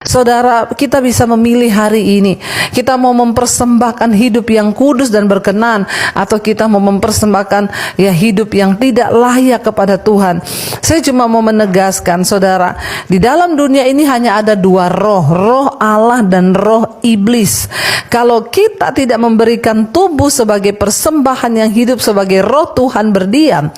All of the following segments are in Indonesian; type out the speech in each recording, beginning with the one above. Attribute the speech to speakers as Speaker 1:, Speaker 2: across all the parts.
Speaker 1: Saudara, kita bisa memilih hari ini. Kita mau mempersembahkan hidup yang kudus dan berkenan, atau kita mau mempersembahkan hidup yang tidak layak kepada Tuhan. Saya cuma mau menegaskan, saudara, di dalam dunia ini hanya ada dua roh, roh Allah dan roh iblis. Kalau kita tidak memberikan tubuh sebagai persembahan yang hidup sebagai roh Tuhan berdiam,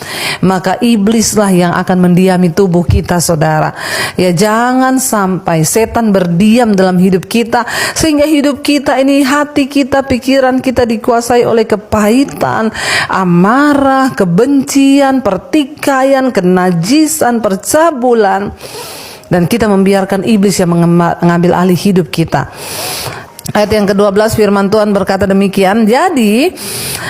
Speaker 1: maka iblislah yang akan mendiami tubuh kita, saudara. Ya, jangan sampai setan berdiam dalam hidup kita, sehingga hidup kita ini, hati kita, pikiran kita dikuasai oleh kepahitan, amarah, kebencian, pertikaian, kenajisan, percabulan, dan kita membiarkan iblis yang mengambil alih hidup kita. Ayat yang ke-12 firman Tuhan berkata demikian. Jadi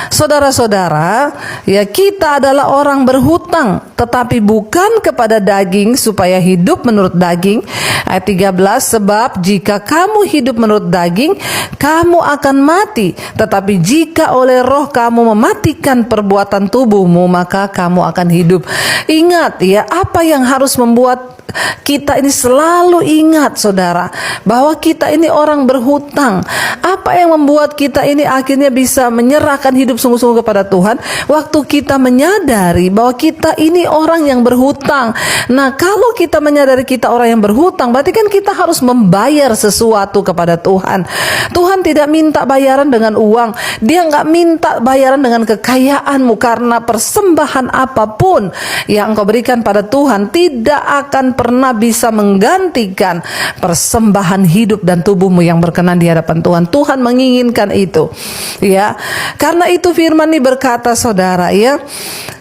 Speaker 1: saudara-saudara, ya, kita adalah orang berhutang, tetapi bukan kepada daging supaya hidup menurut daging. Ayat 13, sebab jika kamu hidup menurut daging, kamu akan mati. Tetapi jika oleh roh kamu mematikan perbuatan tubuhmu, maka kamu akan hidup. Ingat ya, apa yang harus membuat kita ini selalu ingat, saudara, bahwa kita ini orang berhutang. Apa yang membuat kita ini akhirnya bisa menyerahkan hidup sungguh-sungguh kepada Tuhan? Waktu kita menyadari bahwa kita ini orang yang berhutang. Nah, kalau kita menyadari kita orang yang berhutang, berarti kan kita harus membayar sesuatu kepada Tuhan. Tuhan tidak minta bayaran dengan uang. Dia nggak minta bayaran dengan kekayaanmu, karena persembahan apapun yang engkau berikan pada Tuhan tidak akan pernah bisa menggantikan persembahan hidup dan tubuhmu yang berkenan di hadapan Tuhan. Tuhan menginginkan itu, ya. Karena itu firman ini berkata, saudara, ya,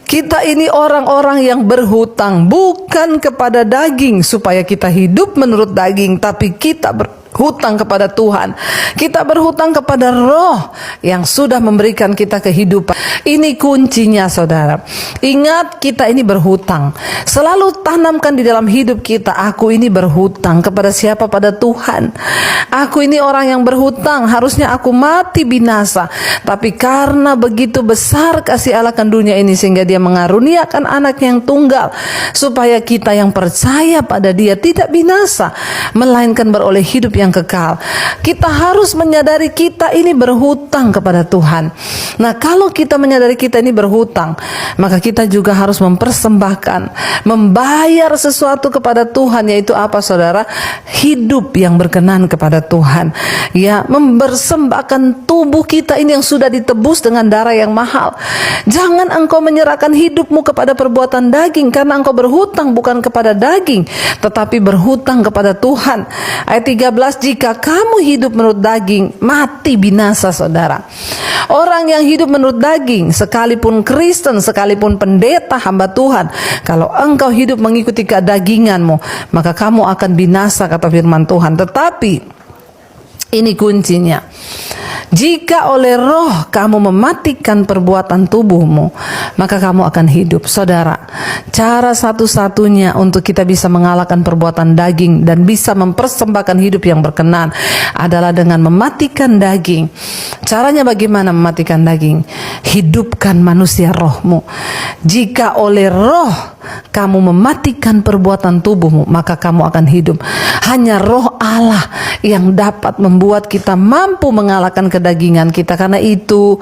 Speaker 1: kita ini orang-orang yang berhutang bukan kepada daging supaya kita hidup menurut daging, tapi kita berhutang kepada Tuhan. Kita berhutang kepada roh yang sudah memberikan kita kehidupan. Ini kuncinya, saudara. Ingat, kita ini berhutang. Selalu tanamkan di dalam hidup kita, aku ini berhutang kepada siapa? Pada Tuhan. Aku ini orang yang berhutang, harusnya aku mati binasa, tapi karena begitu besar kasih Allah akan dunia ini, sehingga Dia mengaruniakan anak yang tunggal, supaya kita yang percaya pada Dia tidak binasa, melainkan beroleh hidup yang kekal. Kita harus menyadari kita ini berhutang kepada Tuhan. Nah, kalau kita menyadari kita ini berhutang, maka kita juga harus mempersembahkan, membayar sesuatu kepada Tuhan, yaitu apa, saudara? Hidup yang berkenan kepada Tuhan. Ya, mempersembahkan tubuh kita ini yang sudah ditebus dengan darah yang mahal. Jangan engkau menyerahkan hidupmu kepada perbuatan daging, karena engkau berhutang bukan kepada daging, tetapi berhutang kepada Tuhan. Ayat 13, jika kamu hidup menurut daging, mati binasa, saudara. Orang yang hidup menurut daging, sekalipun Kristen, sekalipun pendeta hamba Tuhan, kalau engkau hidup mengikuti kedaginganmu, maka kamu akan binasa, kata firman Tuhan. Tetapi ini kuncinya, jika oleh roh kamu mematikan perbuatan tubuhmu, maka kamu akan hidup. Saudara, cara satu-satunya untuk kita bisa mengalahkan perbuatan daging dan bisa mempersembahkan hidup yang berkenan adalah dengan mematikan daging. Caranya bagaimana mematikan daging? Hidupkan manusia rohmu. Jika oleh roh kamu mematikan perbuatan tubuhmu, maka kamu akan hidup. Hanya roh Allah yang dapat membuat kita mampu mengalahkan kedagingan kita. Karena itu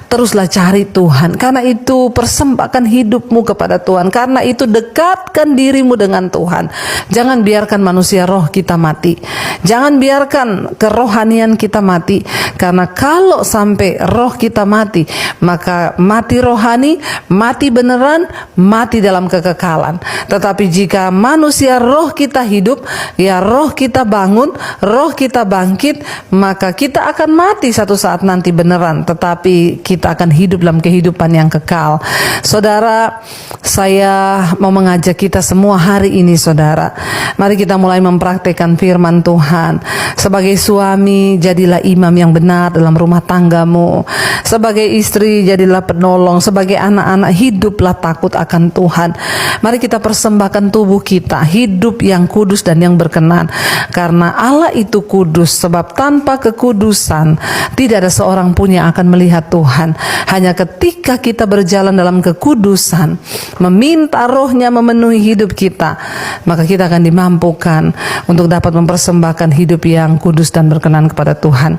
Speaker 1: teruslah cari Tuhan. Karena itu persembahkan hidupmu kepada Tuhan. Karena itu dekatkan dirimu dengan Tuhan. Jangan biarkan manusia roh kita mati. Jangan biarkan kerohanian kita mati. Karena kalau sampai roh kita mati, maka mati rohani, mati beneran, mati dalam kekekalan. Tetapi jika manusia roh kita hidup, ya roh kita bangun, roh kita bangkit, maka kita akan mati satu saat nanti beneran, tetapi kita akan hidup dalam kehidupan yang kekal. Saudara, saya mau mengajak kita semua hari ini, saudara, mari kita mulai mempraktekkan firman Tuhan. Sebagai suami, jadilah imam yang benar dalam rumah tanggamu. Sebagai istri, jadilah penolong. Sebagai anak-anak, hiduplah takut akan Tuhan. Mari kita persembahkan tubuh kita, hidup yang kudus dan yang berkenan. Karena Allah itu itu kudus, sebab tanpa kekudusan tidak ada seorang pun yang akan melihat Tuhan. Hanya ketika kita berjalan dalam kekudusan, meminta Roh-Nya memenuhi hidup kita, maka kita akan dimampukan untuk dapat mempersembahkan hidup yang kudus dan berkenan kepada Tuhan.